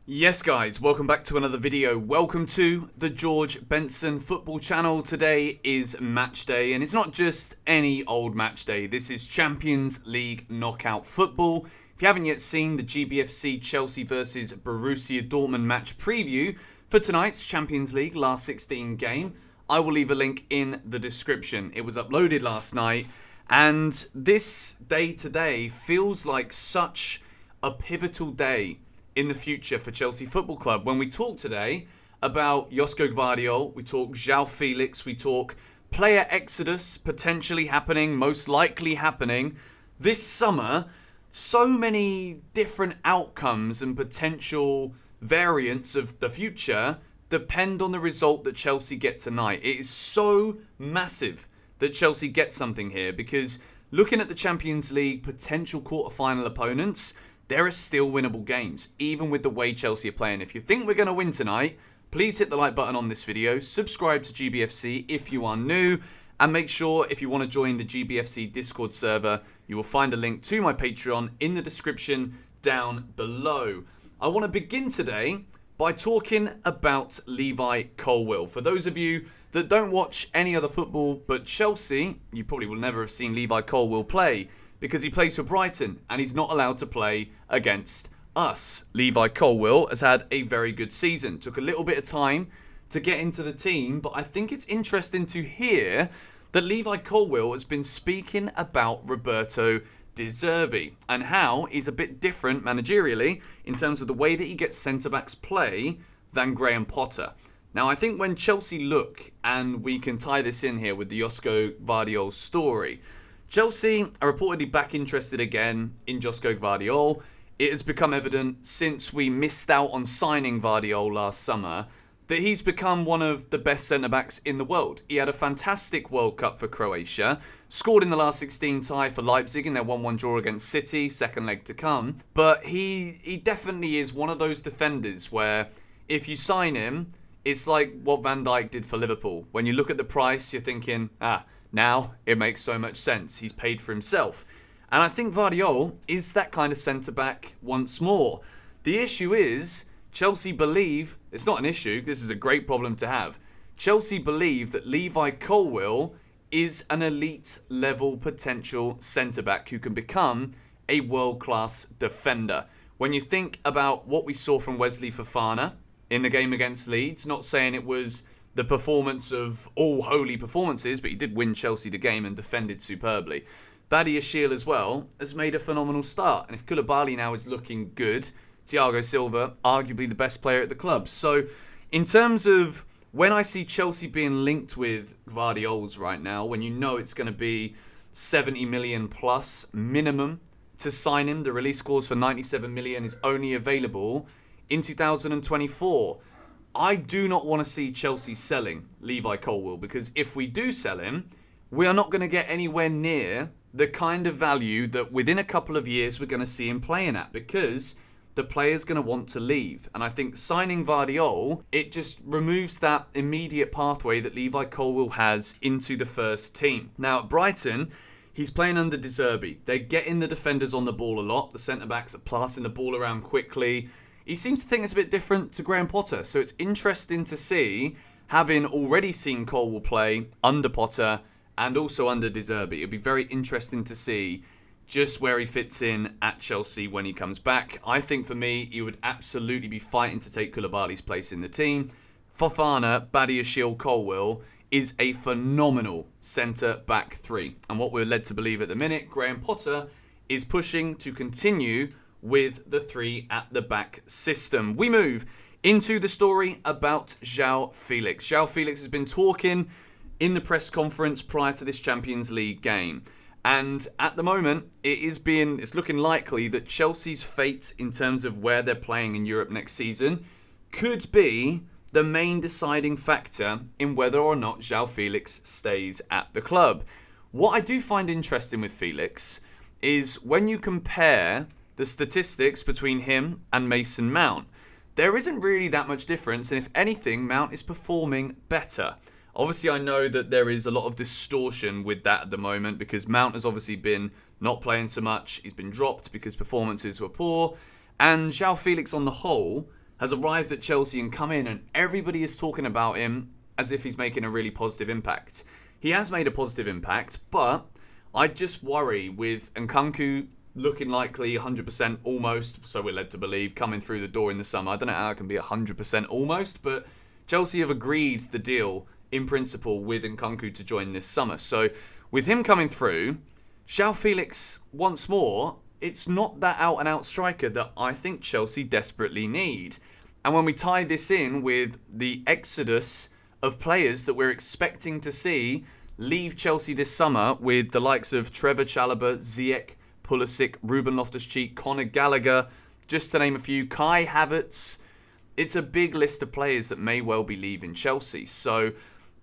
Yes guys, welcome back to another video. Welcome to the George Benson football channel. Today is match day and it's not just any old match day. This is Champions League knockout football. If you haven't yet seen the GBFC Chelsea versus Borussia Dortmund match preview for tonight's Champions League last 16 game, I will leave a link in the description. It was uploaded last night and this day today feels like such a pivotal day in the future for Chelsea Football Club. When we talk today about Gvardiol, we talk João Felix, we talk player exodus potentially happening, most likely happening this summer. So many different outcomes and potential variants of the future depend on the result that Chelsea get tonight. It is so massive that Chelsea get something here because looking at the Champions League potential quarter-final opponents, there are still winnable games, even with the way Chelsea are playing. If you think we're going to win tonight, please hit the like button on this video, subscribe to GBFC if you are new, and make sure if you want to join the GBFC Discord server, you will find a link to my Patreon in the description down below. I want to begin today by talking about Levi Colwill. For those of you that don't watch any other football but Chelsea, you probably will never have seen Levi Colwill play, because he plays for Brighton and he's not allowed to play against us. Levi Colwill has had a very good season. Took a little bit of time to get into the team, but I think it's interesting to hear that Levi Colwill has been speaking about Roberto De Zerbi and how he's a bit different managerially in terms of the way that he gets centre-backs play than Graham Potter. Now, I think when Chelsea look, and we can tie this in here with the Gvardiol story, Chelsea are reportedly back interested again in Gvardiol. It has become evident since we missed out on signing Gvardiol last summer that he's become one of the best centre-backs in the world. He had a fantastic World Cup for Croatia, scored in the last 16 tie for Leipzig in their 1-1 draw against City, second leg to come. But he definitely is one of those defenders where if you sign him, it's like what Van Dijk did for Liverpool. When you look at the price, you're thinking, now it makes so much sense. He's paid for himself. And I think Gvardiol is that kind of centre-back once more. The issue is, Chelsea believe, it's not an issue, this is a great problem to have. Chelsea believe that Levi Colwill is an elite level potential centre-back who can become a world-class defender. When you think about what we saw from Wesley Fofana in the game against Leeds, not saying it was the performance of all holy performances, but he did win Chelsea the game and defended superbly. Gvardiol as well has made a phenomenal start. And if Koulibaly now is looking good, Thiago Silva, arguably the best player at the club. So in terms of when I see Chelsea being linked with Gvardiol's right now, when you know it's going to be 70 million plus minimum to sign him, the release clause for 97 million is only available in 2024. I do not want to see Chelsea selling Levi Colwill, because if we do sell him, we are not going to get anywhere near the kind of value that within a couple of years we're going to see him playing at, because the player's going to want to leave. And I think signing Gvardiol, it just removes that immediate pathway that Levi Colwill has into the first team. Now at Brighton, he's playing under De Zerbi. They're getting the defenders on the ball a lot. The centre-backs are passing the ball around quickly. He seems to think it's a bit different to Graham Potter. So it's interesting to see, having already seen Colwill play under Potter and also under De Zerbi. It'll be very interesting to see just where he fits in at Chelsea when he comes back. I think for me, he would absolutely be fighting to take Koulibaly's place in the team. Fofana, Gvardiol, Colwill is a phenomenal centre-back three. And what we're led to believe at the minute, Graham Potter is pushing to continue with the three at the back system. We move into the story about João Felix. João Felix has been talking in the press conference prior to this Champions League game. And at the moment, it's looking likely that Chelsea's fate in terms of where they're playing in Europe next season could be the main deciding factor in whether or not João Felix stays at the club. What I do find interesting with Felix is when you compare the statistics between him and Mason Mount, there isn't really that much difference, and if anything, Mount is performing better. Obviously, I know that there is a lot of distortion with that at the moment because Mount has obviously been not playing so much. He's been dropped because performances were poor. And João Felix, on the whole, has arrived at Chelsea and come in, and everybody is talking about him as if he's making a really positive impact. He has made a positive impact, but I just worry with Nkunku looking likely 100% almost, so we're led to believe, coming through the door in the summer. I don't know how it can be 100% almost, but Chelsea have agreed the deal in principle with Nkunku to join this summer. So with him coming through, João Felix, once more, it's not that out-and-out striker that I think Chelsea desperately need. And when we tie this in with the exodus of players that we're expecting to see leave Chelsea this summer, with the likes of Trevor Chalobah, Ziyech, Pulisic, Ruben Loftus-Cheek, Conor Gallagher, just to name a few, Kai Havertz. It's a big list of players that may well be leaving Chelsea. So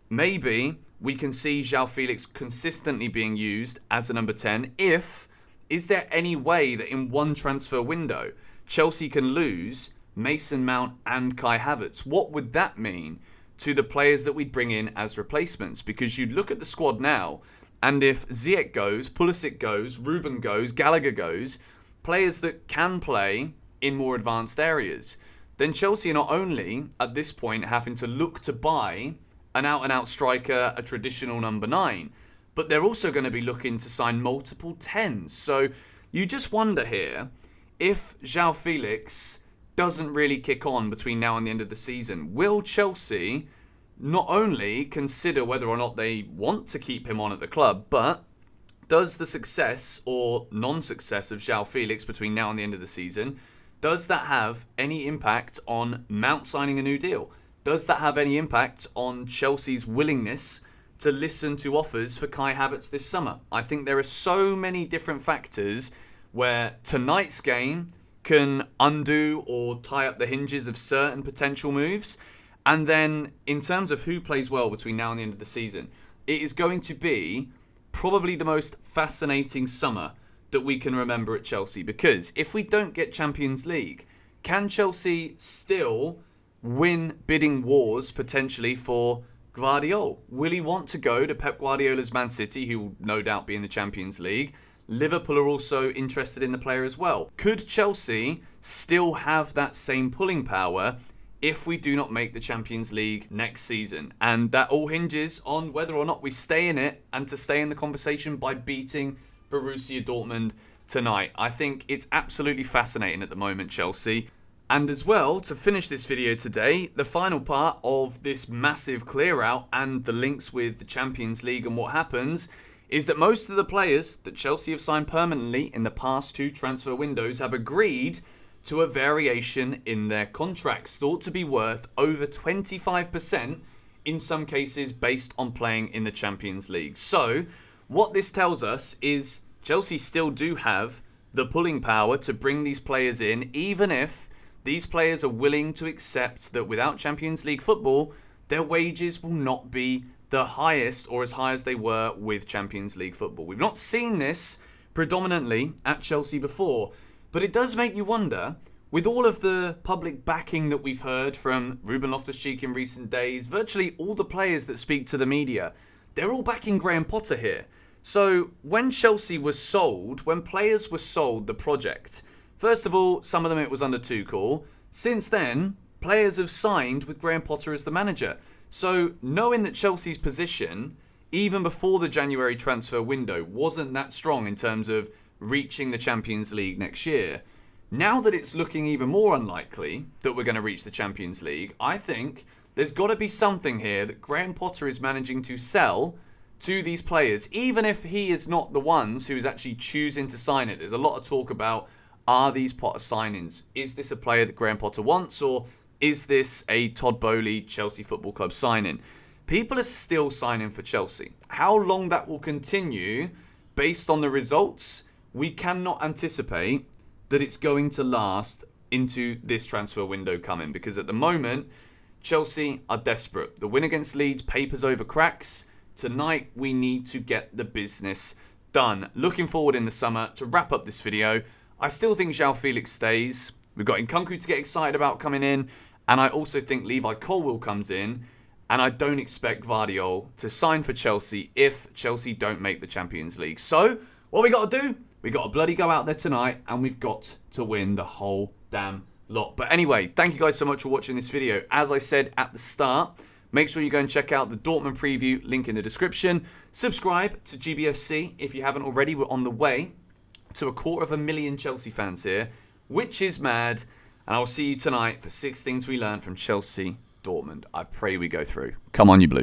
maybe we can see João Felix consistently being used as a number 10 is there any way that in one transfer window Chelsea can lose Mason Mount and Kai Havertz? What would that mean to the players that we'd bring in as replacements? Because you'd look at the squad now, and if Ziyech goes, Pulisic goes, Ruben goes, Gallagher goes, players that can play in more advanced areas, then Chelsea are not only, at this point, having to look to buy an out-and-out striker, a traditional number 9, but they're also going to be looking to sign multiple 10s. So you just wonder here, if João Felix doesn't really kick on between now and the end of the season, will Chelsea not only consider whether or not they want to keep him on at the club, but does the success or non-success of João Felix between now and the end of the season, does that have any impact on Mount signing a new deal? Does that have any impact on Chelsea's willingness to listen to offers for Kai Havertz this summer? I think there are so many different factors where tonight's game can undo or tie up the hinges of certain potential moves. And then in terms of who plays well between now and the end of the season, it is going to be probably the most fascinating summer that we can remember at Chelsea. Because if we don't get Champions League, can Chelsea still win bidding wars potentially for Gvardiol? Will he want to go to Pep Guardiola's Man City, who will no doubt be in the Champions League? Liverpool are also interested in the player as well. Could Chelsea still have that same pulling power if we do not make the Champions League next season? And that all hinges on whether or not we stay in it and to stay in the conversation by beating Borussia Dortmund tonight. I think it's absolutely fascinating at the moment, Chelsea. And as well, to finish this video today, the final part of this massive clear out and the links with the Champions League and what happens is that most of the players that Chelsea have signed permanently in the past 2 transfer windows have agreed to a variation in their contracts, thought to be worth over 25% in some cases based on playing in the Champions League. So what this tells us is Chelsea still do have the pulling power to bring these players in, even if these players are willing to accept that without Champions League football, their wages will not be the highest or as high as they were with Champions League football. We've not seen this predominantly at Chelsea before, but it does make you wonder, with all of the public backing that we've heard from Ruben Loftus-Cheek in recent days, virtually all the players that speak to the media, they're all backing Graham Potter here. So when Chelsea was sold, when players were sold the project, first of all, some of them it was under Tuchel. Since then, players have signed with Graham Potter as the manager. So knowing that Chelsea's position, even before the January transfer window, wasn't that strong in terms of reaching the Champions League next year, now that it's looking even more unlikely that we're going to reach the Champions League, I think there's got to be something here that Graham Potter is managing to sell to these players, even if he is not the ones who is actually choosing to sign it. There's a lot of talk about, are these Potter signings? Is this a player that Graham Potter wants, or is this a Todd Boehly Chelsea Football Club signing? People are still signing for Chelsea. How long that will continue based on the results, we cannot anticipate that it's going to last into this transfer window coming, because at the moment, Chelsea are desperate. The win against Leeds papers over cracks. Tonight, we need to get the business done. Looking forward in the summer to wrap up this video. I still think João Felix stays. We've got Nkunku to get excited about coming in. And I also think Levi Colwill comes in. And I don't expect Gvardiol to sign for Chelsea if Chelsea don't make the Champions League. So, what we got to do? We got to bloody go out there tonight and we've got to win the whole damn lot. But anyway, thank you guys so much for watching this video. As I said at the start, make sure you go and check out the Dortmund preview, link in the description. Subscribe to GBFC if you haven't already. We're on the way to 250,000 Chelsea fans here, which is mad. And I will see you tonight for 6 things we learned from Chelsea Dortmund. I pray we go through. Come on, you Blues.